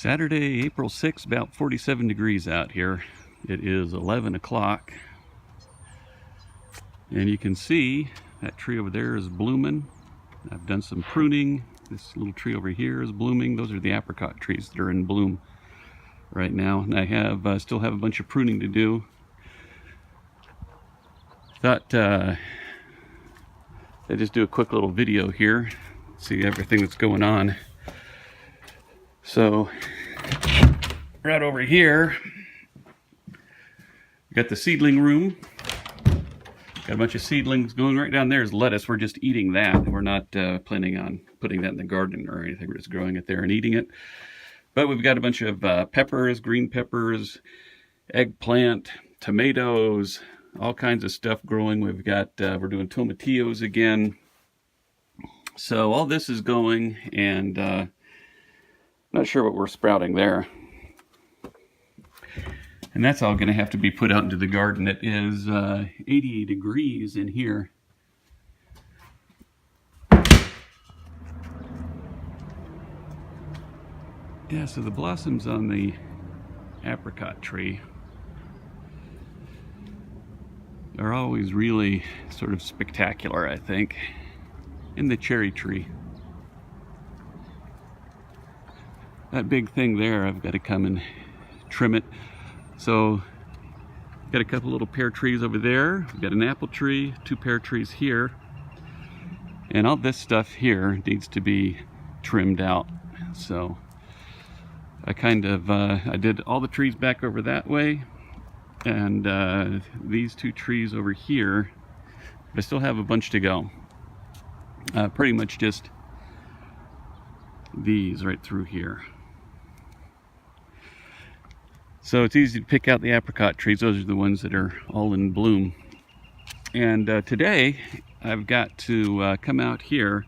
Saturday, April 6th, about 47 degrees out here. It is 11 o'clock. And you can see that tree over there is blooming. I've done some pruning. This little tree over here is blooming. Those are the apricot trees that are in bloom right now. And I still have a bunch of pruning to do. Thought I'd just do a quick little video here, see everything that's going on. So right over here, we got the seedling room. Got a bunch of seedlings going. Right down there is lettuce. We're just eating that. We're not planning on putting that in the garden or anything. We're just growing it there and eating it. But we've got a bunch of peppers, green peppers, eggplant, tomatoes, all kinds of stuff growing. We've got, we're doing tomatillos again. So all this is going, and not sure what we're sprouting there. And that's all going to have to be put out into the garden. It is 88 degrees in here. Yeah, so the blossoms on the apricot tree are always really sort of spectacular, I think. And the cherry tree. That big thing there, I've got to come and trim it. So, got a couple little pear trees over there. We've got an apple tree, 2 pear trees here. And all this stuff here needs to be trimmed out. So, I kind of, I did all the trees back over that way. And these 2 trees over here, I still have a bunch to go. Pretty much just these right through here. So it's easy to pick out the apricot trees. Those are the ones that are all in bloom. And today I've got to come out here,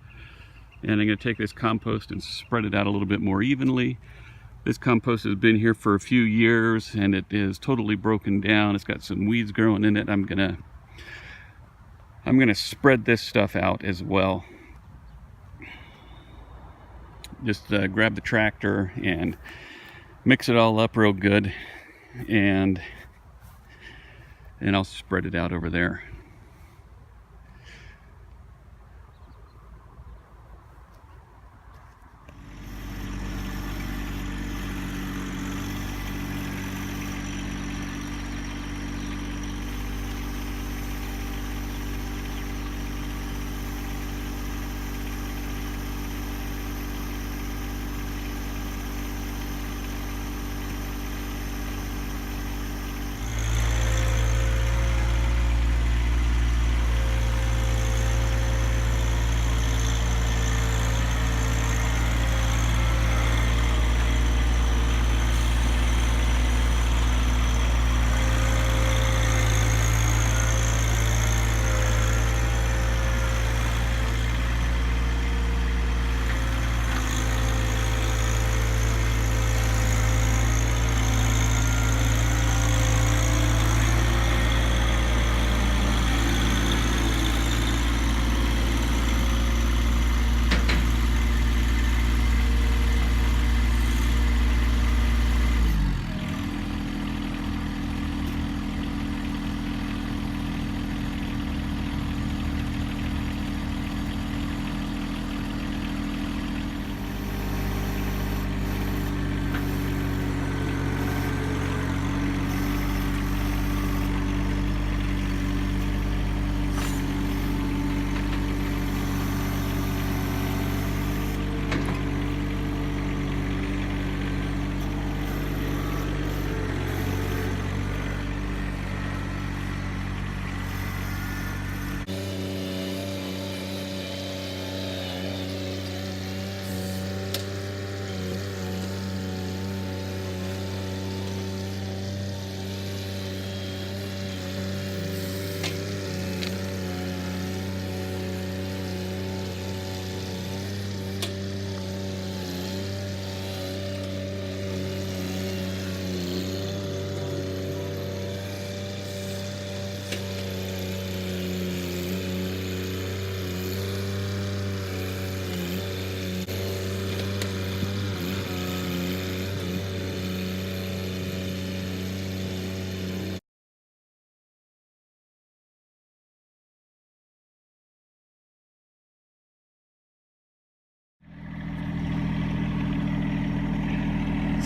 and I'm going to take this compost and spread it out a little bit more evenly. This compost has been here for a few years and it is totally broken down. It's got some weeds growing in it. I'm gonna spread this stuff out as well. Just grab the tractor and mix it all up real good, and I'll spread it out over there.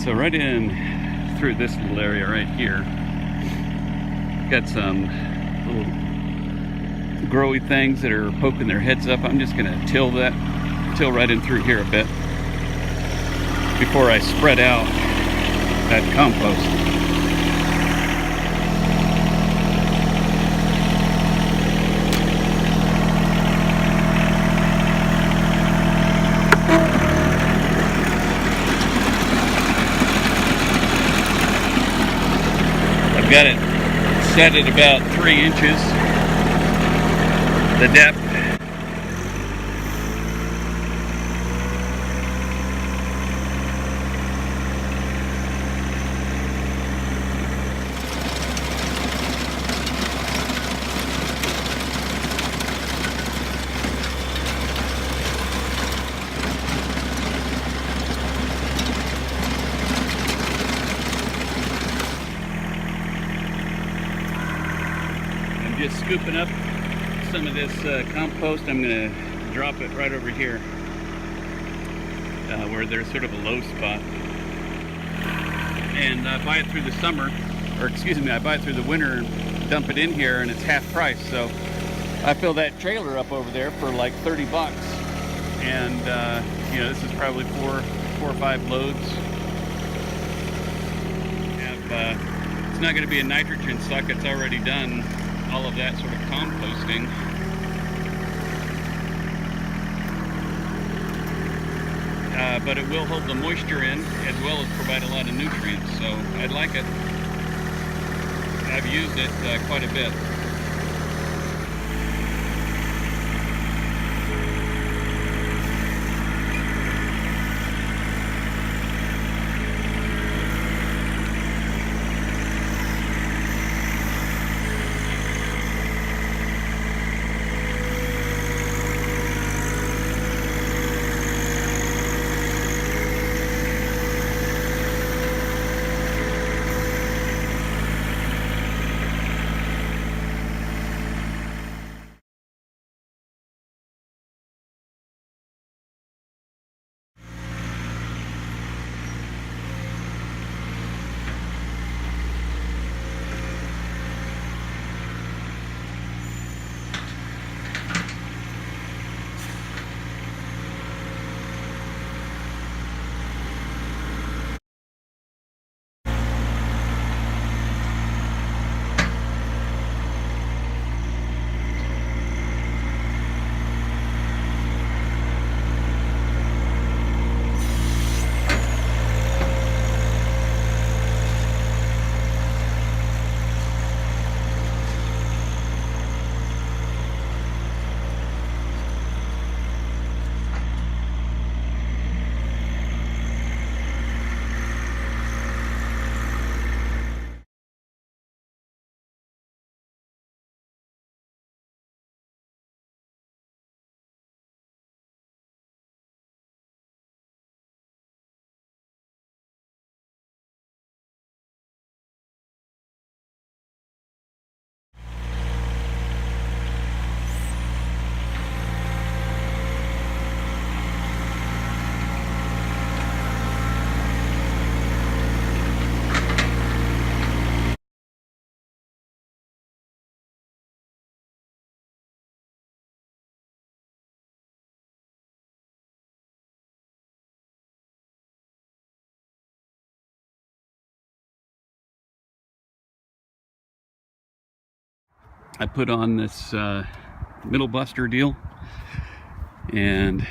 So right in through this little area right here, got some little growy things that are poking their heads up. I'm just gonna till right in through here a bit before I spread out that compost. I've got it set at about 3 inches, the depth. Just scooping up some of this compost. I'm going to drop it right over here where there's sort of a low spot, and I buy it through the summer, or excuse me, I buy it through the winter and dump it in here, and it's half price. So I fill that trailer up over there for like 30 bucks, and you know, this is probably four or five loads. It's not going to be a nitrogen suck. It's already done all of that sort of composting. But it will hold the moisture in as well as provide a lot of nutrients, so I like it. I've used it quite a bit. I put on this middle buster deal, and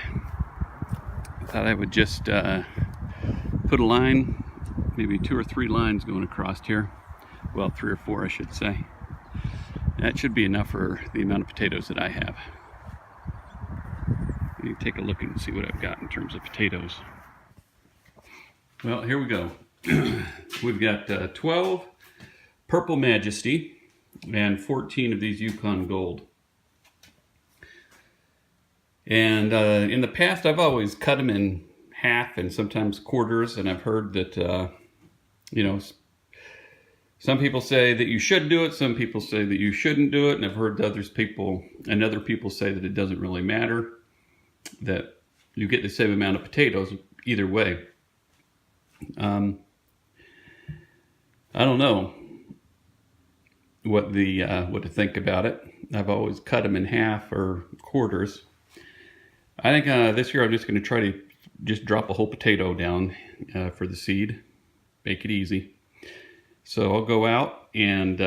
I thought I would just put a line, maybe 2 or 3 lines going across here. Well, 3 or 4 I should say. That should be enough for the amount of potatoes that I have. Let me take a look and see what I've got in terms of potatoes. Well, here we go. We've got 12 Purple Majesty and 14 of these Yukon Gold. And in the past, I've always cut them in half and sometimes quarters, and I've heard that, you know, some people say that you should do it, some people say that you shouldn't do it, and I've heard other people say that it doesn't really matter, that you get the same amount of potatoes either way. I don't know what to think about it. I've always cut them in half or quarters. I think this year I'm just going to try to just drop a whole potato down for the seed. Make it easy. So I'll go out and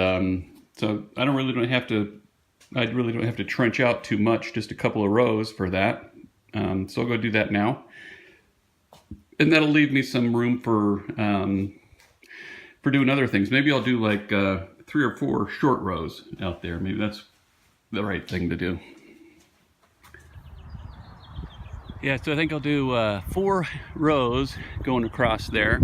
so I really don't have to trench out too much, just a couple of rows for that. So I'll go do that now. And that'll leave me some room for doing other things. Maybe I'll do like 3 or 4 short rows out there. Maybe that's the right thing to do. Yeah, so I think I'll do 4 rows going across there,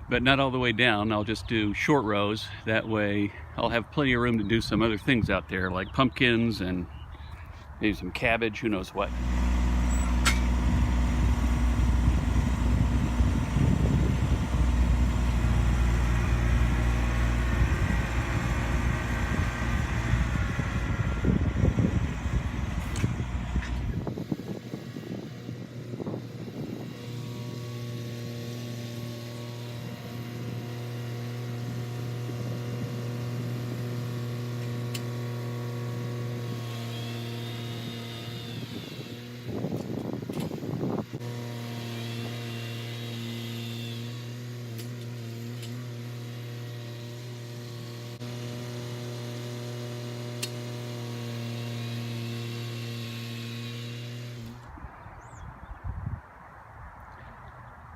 but not all the way down. I'll just do short rows. That way I'll have plenty of room to do some other things out there, like pumpkins and maybe some cabbage, who knows what.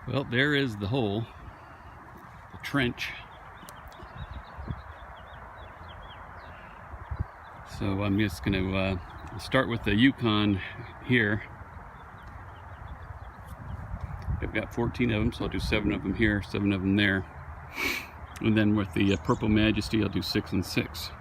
Well, there is the hole, the trench. So I'm just going to start with the Yukon here. I've got 14 of them, so I'll do 7 of them here, 7 of them there. And then with the Purple Majesty, I'll do 6 and 6.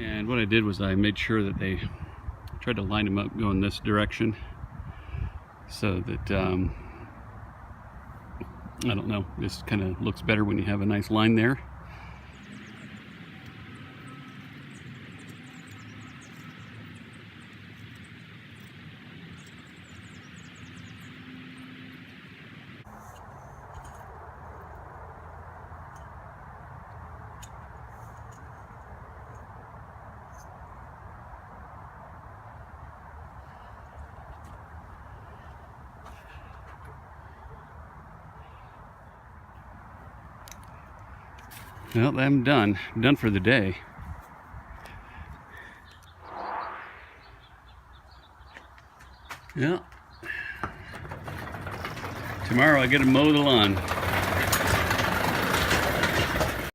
And what I did was I made sure that they tried to line them up going this direction, so that I don't know, this kind of looks better when you have a nice line there. Well, I'm done. I'm done for the day. Yeah. Tomorrow I get to mow the lawn.